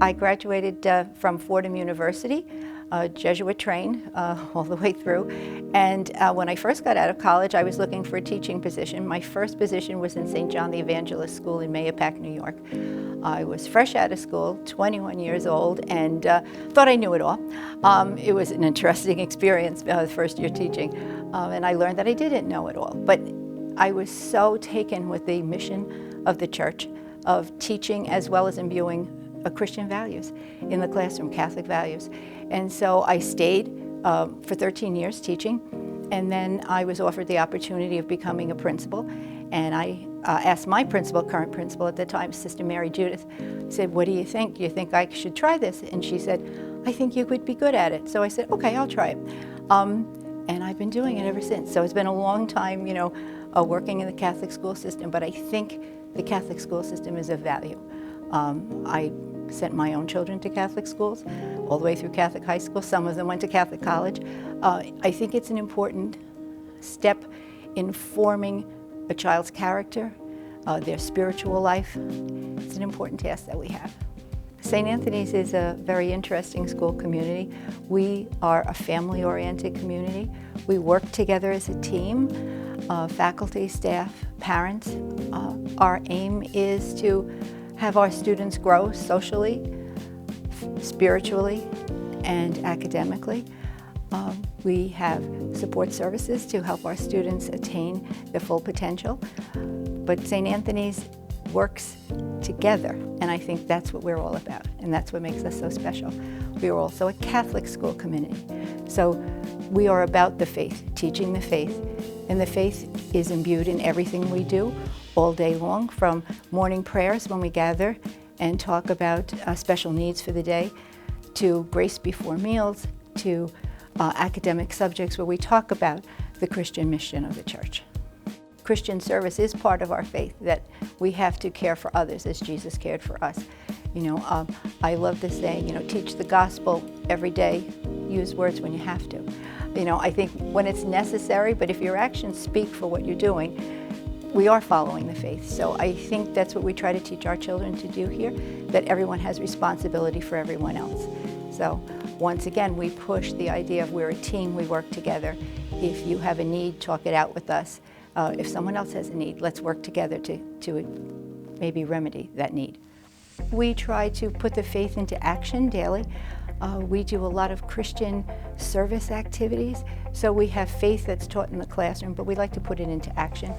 I graduated from Fordham University, Jesuit trained all the way through. And when I first got out of college, I was looking for a teaching position. My first position was in St. John the Evangelist School in Mahopac, New York. I was fresh out of school, 21 years old, and thought I knew it all. It was an interesting experience, first year teaching, and I learned that I didn't know it all. But I was so taken with the mission of the church, of teaching as well as imbuing Christian values in the classroom, Catholic values. And so I stayed for 13 years teaching, and then I was offered the opportunity of becoming a principal. And I asked my principal, current principal at the time, Sister Mary Judith, said, "What do you think? Do you think I should try this?" And she said, "I think you could be good at it." So I said, "Okay, I'll try it." And I've been doing it ever since. So it's been a long time, working in the Catholic school system, but I think the Catholic school system is of value. I sent my own children to Catholic schools, all the way through Catholic high school. Some of them went to Catholic college. I think it's an important step in forming a child's character, their spiritual life. It's an important task that we have. St. Anthony's is a very interesting school community. We are a family-oriented community. We work together as a team, faculty, staff, parents. Our aim is to have our students grow socially, spiritually, and academically. We have support services to help our students attain their full potential. But St. Anthony's works together, and I think that's what we're all about, and that's what makes us so special. We are also a Catholic school community. So we are about the faith, teaching the faith, and the faith is imbued in everything we do all day long, from morning prayers when we gather and talk about special needs for the day, to grace before meals, to academic subjects where we talk about the Christian mission of the church. Christian service is part of our faith, that we have to care for others as Jesus cared for us. I love the saying, teach the gospel every day, use words when you have to. I think when it's necessary, but if your actions speak for what you're doing, we are following the faith. So I think that's what we try to teach our children to do here, that everyone has responsibility for everyone else. So once again, we push the idea of we're a team, we work together. If you have a need, talk it out with us. If someone else has a need, let's work together to maybe remedy that need. We try to put the faith into action daily. We do a lot of Christian service activities. So we have faith that's taught in the classroom, but we like to put it into action.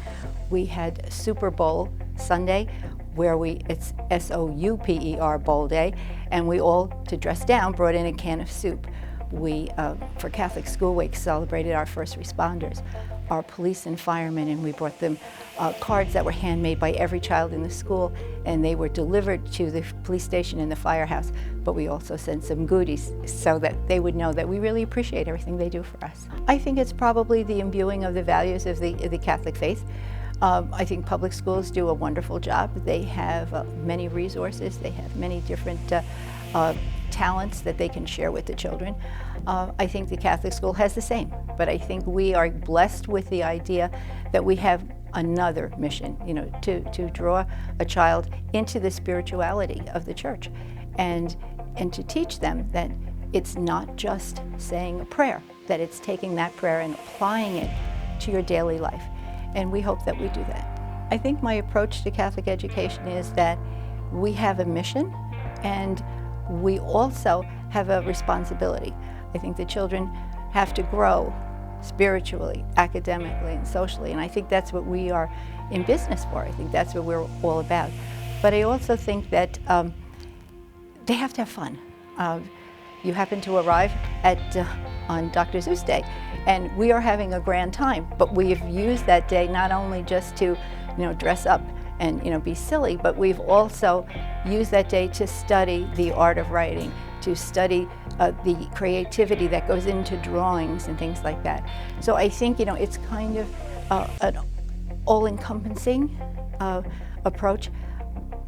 We had Super Bowl Sunday, where it's S-O-U-P-E-R, Bowl Day, and we all, to dress down, brought in a can of soup. We, for Catholic School Week, celebrated our first responders, our police and firemen, and we brought them cards that were handmade by every child in the school, and they were delivered to the police station and the firehouse. But we also sent some goodies so that they would know that we really appreciate everything they do for us. I think it's probably the imbuing of the values of the Catholic faith. I think public schools do a wonderful job. They have many resources. They have many different talents that they can share with the children. I think the Catholic school has the same, but I think we are blessed with the idea that we have another mission, to draw a child into the spirituality of the church, and to teach them that it's not just saying a prayer, that it's taking that prayer and applying it to your daily life. And we hope that we do that. I think my approach to Catholic education is that we have a mission, and we also have a responsibility. I think the children have to grow spiritually, academically, and socially, and I think that's what we are in business for. I think that's what we're all about. But I also think that they have to have fun. You happen to arrive on Dr. Seuss Day, and we are having a grand time, but we've used that day not only just to dress up and be silly, but we've also used that day to study the art of writing, to study the creativity that goes into drawings and things like that. So I think it's kind of an all-encompassing approach.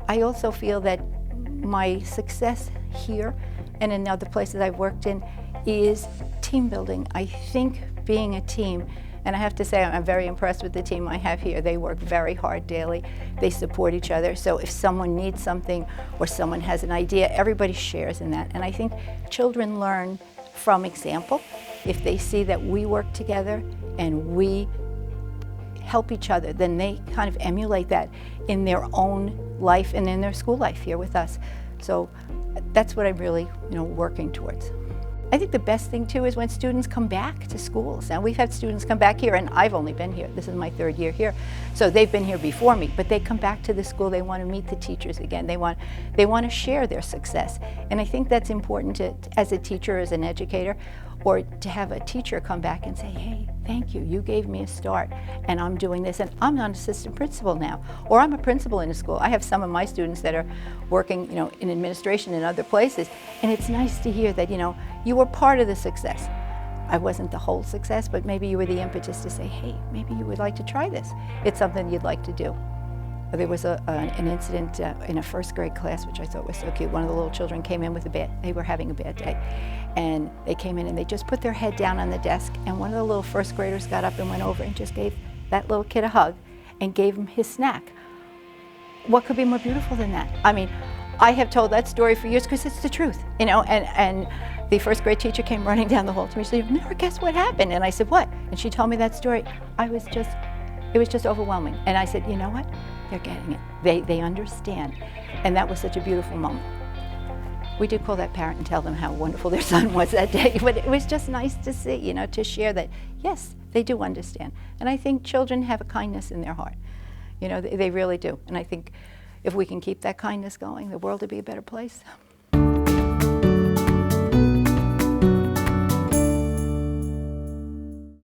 I also feel that my success here and in other places I've worked in is team building. I think being a team And I have to say, I'm very impressed with the team I have here. They work very hard daily. They support each other. So if someone needs something or someone has an idea, everybody shares in that. And I think children learn from example. If they see that we work together and we help each other, then they kind of emulate that in their own life and in their school life here with us. So that's what I'm really, working towards. I think the best thing too is when students come back to schools. Now we've had students come back here, and I've only been here, this is my 3rd year here, so they've been here before me, but they come back to the school, they want to meet the teachers again, they want to share their success. And I think that's important as a teacher, as an educator, or to have a teacher come back and say, hey, thank you, you gave me a start, and I'm doing this, and I'm an assistant principal now, or I'm a principal in a school. I have some of my students that are working, in administration in other places, and it's nice to hear that, you were part of the success. I wasn't the whole success, but maybe you were the impetus to say, hey, maybe you would like to try this. It's something you'd like to do. There was an incident in a 1st grade class, which I thought was so cute. One of the little children came in they were having a bad day. And they came in and they just put their head down on the desk, and one of the little 1st graders got up and went over and just gave that little kid a hug and gave him his snack. What could be more beautiful than that? I mean, I have told that story for years because it's the truth, and the 1st grade teacher came running down the hall to me. She said, "You'll never guess what happened." And I said, "What?" And she told me that story. It was just overwhelming. And I said, you know what? They're getting it. They understand. And that was such a beautiful moment. We did call that parent and tell them how wonderful their son was that day, but it was just nice to see, to share that, yes, they do understand. And I think children have a kindness in their heart. They really do. And I think if we can keep that kindness going, the world would be a better place.